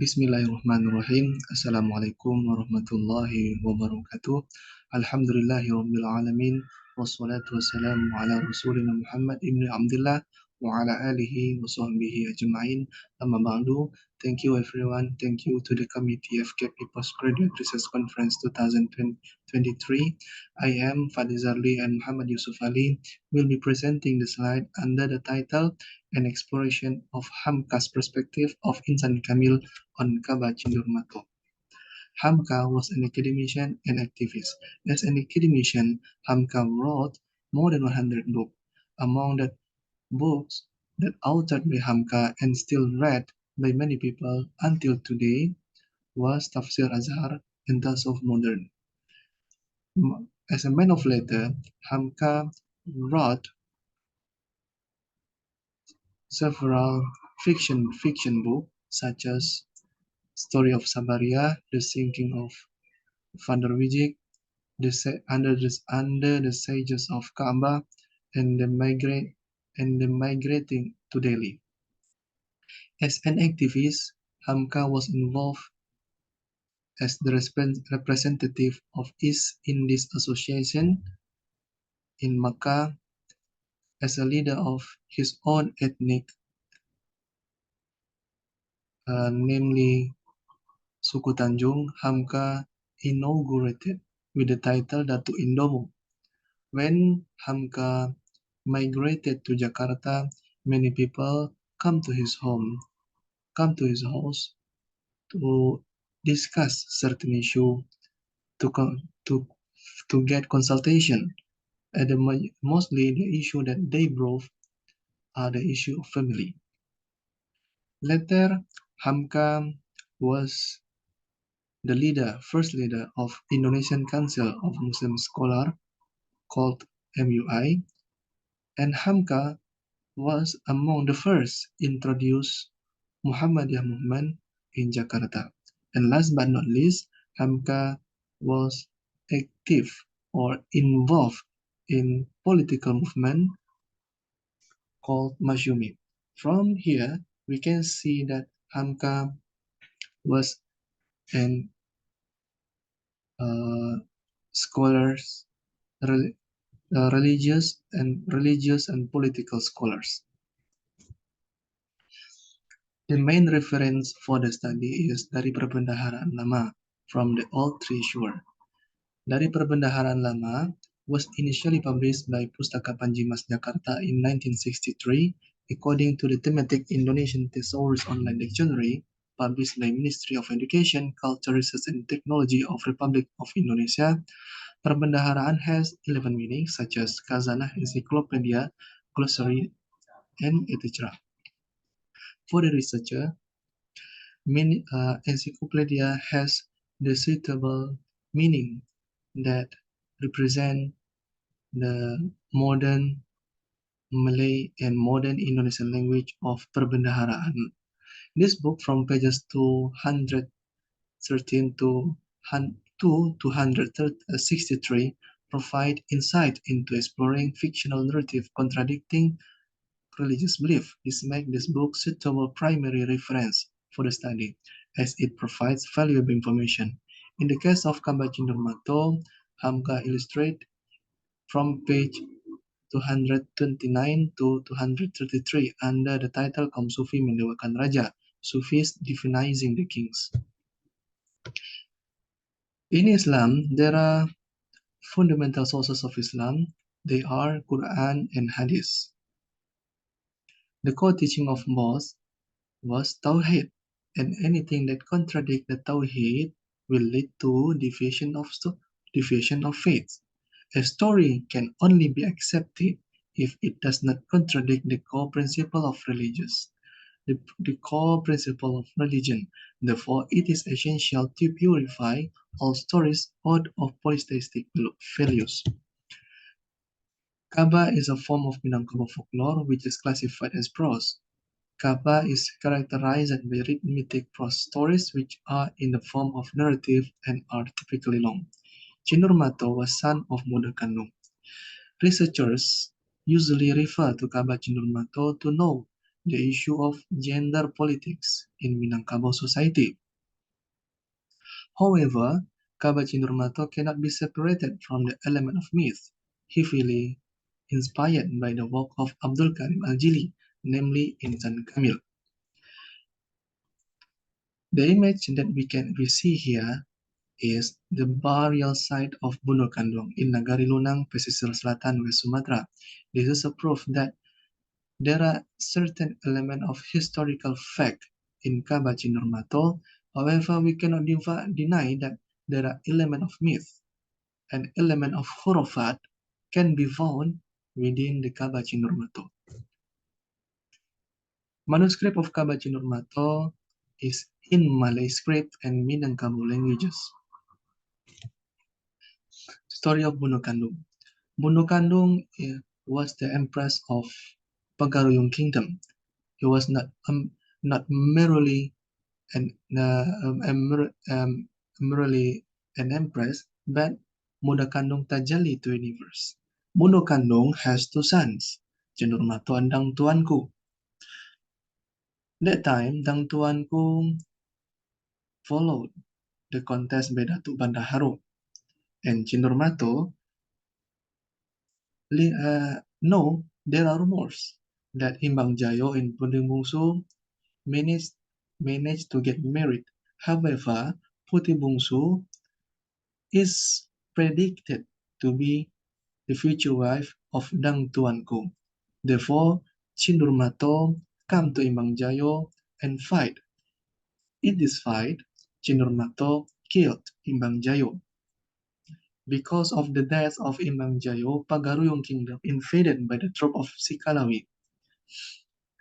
Bismillahirrahmanirrahim. Assalamualaikum warahmatullahi wabarakatuh. Alhamdulillahi rabbil alamin. Wassalatu wassalamu ala rasulina Muhammad ibn Abdullah wa ala alihi wa sahbihi ajma'in. Amma ba'du. Thank you everyone. Thank you to the committee of KP Postgraduate Research Conference 2023. I am Fadizarli and Muhammad Yusuf Ali will be presenting the slide under the title An Exploration of Hamka's Perspective of Insan Kamil on Kaba, Cindur, Mato. Hamka was an academician and activist. As an academician, Hamka wrote more than 100 books. Among the books that authored by Hamka and still read by many people until today was Tafsir Azhar and Thus of Modern. As a man of letter, Hamka wrote several fiction books such as Story of Sabaria, The Sinking of Vanderwijck, under the sages of Kaba, and the migrating to Delhi. As an activist, Hamka was involved as the representative of East Indies Association in Makkah, as a leader of his own ethnic, namely Suku Tanjung. Hamka inaugurated with the title Datu Indomo. When Hamka migrated to Jakarta, many people come to his house to discuss certain issue, to get consultation. And mostly the issue that they brought are the issue of family. Later, Hamka was the first leader of Indonesian Council of Muslim Scholars, called MUI, and Hamka was among the first introduce Muhammadiyah movement in Jakarta. And last but not least, Hamka was active or involved in political movement called Masyumi. From here, we can see that Hamka was an scholars, religious and political scholars. The main reference for the study is Dari Perbendaharaan Lama from the Old Treasure. Dari Perbendaharaan Lama was initially published by Pustaka Panjimas Jakarta in 1963, according to the thematic Indonesian Thesaurus Online Dictionary published by Ministry of Education, Culture, Research and Technology of Republic of Indonesia. Perbendaharaan has 11 meanings such as Khazanah, Encyclopedia, Glossary, and etc. For the researcher, encyclopedia has the suitable meaning that represent the modern Malay and modern Indonesian language of Perbendaharaan. This book from pages 213 to 263 provide insight into exploring fictional narrative contradicting religious belief. This makes this book suitable primary reference for the study, as it provides valuable information. In the case of Kaba Cindur Mato, Hamka illustrate from page 229 to 233 under the title Kaum Sufi Mendewakan Raja, Sufis Divinizing the Kings. In Islam, there are fundamental sources of Islam. They are Quran and Hadith. The core teaching of both was Tawheed, and anything that contradicts the Tawheed will lead to deviation of faith. A story can only be accepted if it does not contradict the core principle of the core principle of religion. Therefore, it is essential to purify all stories out of polytheistic values. Kaba is a form of Minangkabau folklore which is classified as prose. Kaba is characterized by rhythmic prose stories which are in the form of narrative and are typically long. Cindur Mato was son of Muda Kandung. Researchers usually refer to Kaba Cindur Mato to know the issue of gender politics in Minangkabau society. However, Kaba Mato cannot be separated from the element of myth, heavily inspired by the work of Abdul Karim Al-Jili, namely Insan Kamil. The image that we see here is the burial site of Bunuh Kandung in Nagari Lunang, Pesisir Selatan, West Sumatra. This is a proof that there are certain elements of historical fact in Kaba Mato. However, we cannot deny that there are elements of myth and element of Khurafat can be found within the Kaba Mato. Manuscript of Kaba Mato is in Malay script and Minangkabau languages. Story of Bunuh Kandung. Bunuh Kandung was the empress of Pagaruyung Kingdom. He was not merely an merely an empress, but Bunuh Kandung Tajali to universe. Bunuh Kandung has two sons, Cindur Mato and Dang Tuanku. That time, Dang Tuanku followed the contest by Datuk Bandaharo, and Cindur Mato no, there are rumors that Imbang Jayo and Putih Bungsu managed to get married. However, Putih Bungsu is predicted to be the future wife of Dang Tuanku. Therefore, Cindur Mato come to Imbang Jayo and fight. In this fight, Cindur Mato killed Imbang Jayo. Because of the death of Imbang Jayo, Pagaruyung Kingdom invaded by the troop of Sikalawi,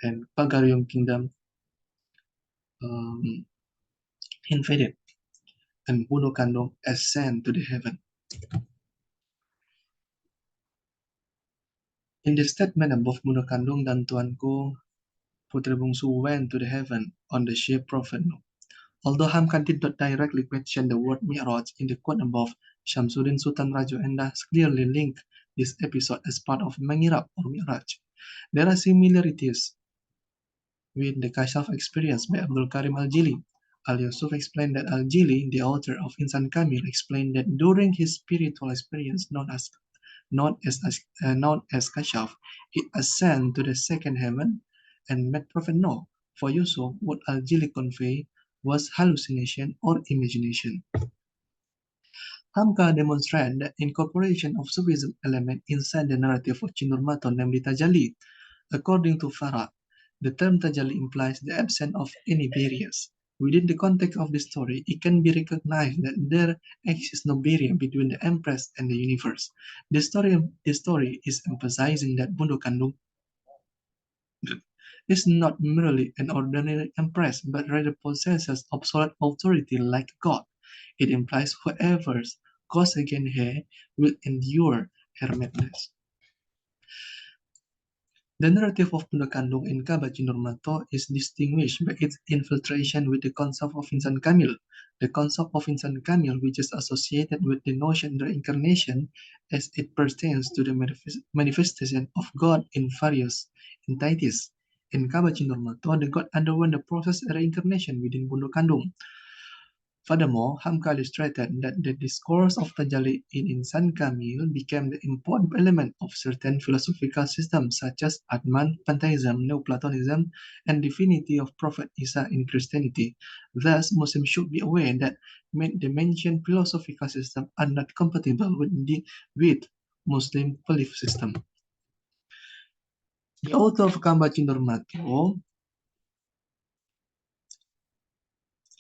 and Pagaruyung Kingdom um, invaded, and Bunuh Kandung ascended to the heaven. In the statement above, Bunuh Kandung dan Tuanku Putri Bungsu went to the heaven on the ship Prophet Nuh. Although Hamka did not directly mention the word Mi'raj in the quote above, Syamsuddin Sultan Raja Endah clearly linked this episode as part of Mangirap or Mi'raj. There are similarities with the Kashaf experience by Abdul Karim Al-Jili. Al-Yusuf explained that Al-Jili, the author of Insan Kamil, explained that during his spiritual experience known as Kashaf, he ascended to the second heaven and met Prophet Noah. For Yusuf, what Al-Jili conveyed was hallucination or imagination. Hamka demonstrated the incorporation of Sufism element inside the narrative of Cindur Mato, namely Tajalli. According to Farah, the term Tajalli implies the absence of any barriers. Within the context of the story, it can be recognized that there exists no barrier between the Empress and the universe. The story is emphasizing that Bunuh Kandung is not merely an ordinary Empress, but rather possesses absolute authority like God. It implies whoever goes against her will endure her madness. The narrative of Bunuh Kandung in Kaba Mato is distinguished by its infiltration with the concept of Insan Kamil. The concept of Insan Kamil, which is associated with the notion of reincarnation as it pertains to the manifestation of God in various entities. In Kaba Mato, the god underwent the process of reincarnation within Bunuh Kandung. Furthermore, Hamka illustrated that the discourse of Tajalli in Insan Kamil became the important element of certain philosophical systems such as Atman, pantheism, Neoplatonism, and divinity of Prophet Isa in Christianity. Thus, Muslims should be aware that the mentioned philosophical systems are not compatible with Muslim belief system. The author of Kamba Mato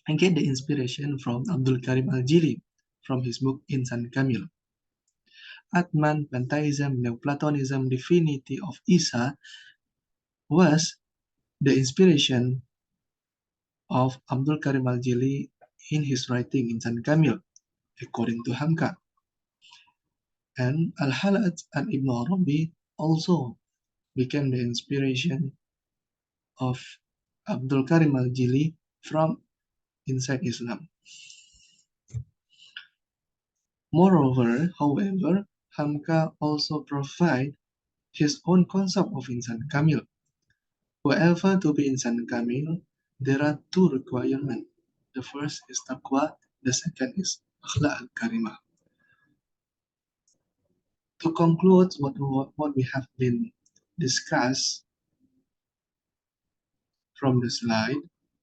and get the inspiration from Abdul Karim Al-Jili from his book Insan Kamil. Atman, pantheism, Neoplatonism, divinity of Isa was the inspiration of Abdul Karim Al-Jili in his writing Insan Kamil, according to Hamka. And Al-Halaj and Ibn Arabi also became the inspiration of Abdul Karim Al-Jili from inside Islam. Moreover, however, Hamka also provides his own concept of Insan Kamil. Whoever to be Insan Kamil, there are two requirements. The first is taqwa, the second is akhlaq al-karimah. To conclude what we have been discussed from the slide,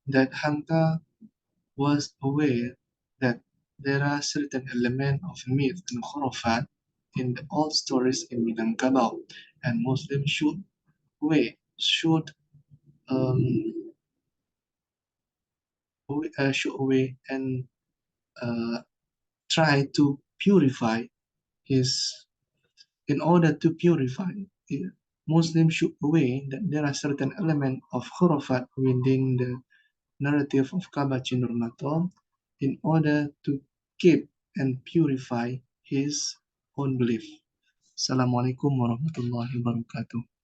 that Hamka was aware that there are certain elements of myth and khurafat in the old stories in Minangkabau, and Muslims should um, should away and uh, try to purify his. In order to purify, Muslims should aware that there are certain elements of khurafat within the narrative of Kaba Cindur Mato in order to keep and purify his own belief. Assalamualaikum warahmatullahi wabarakatuh.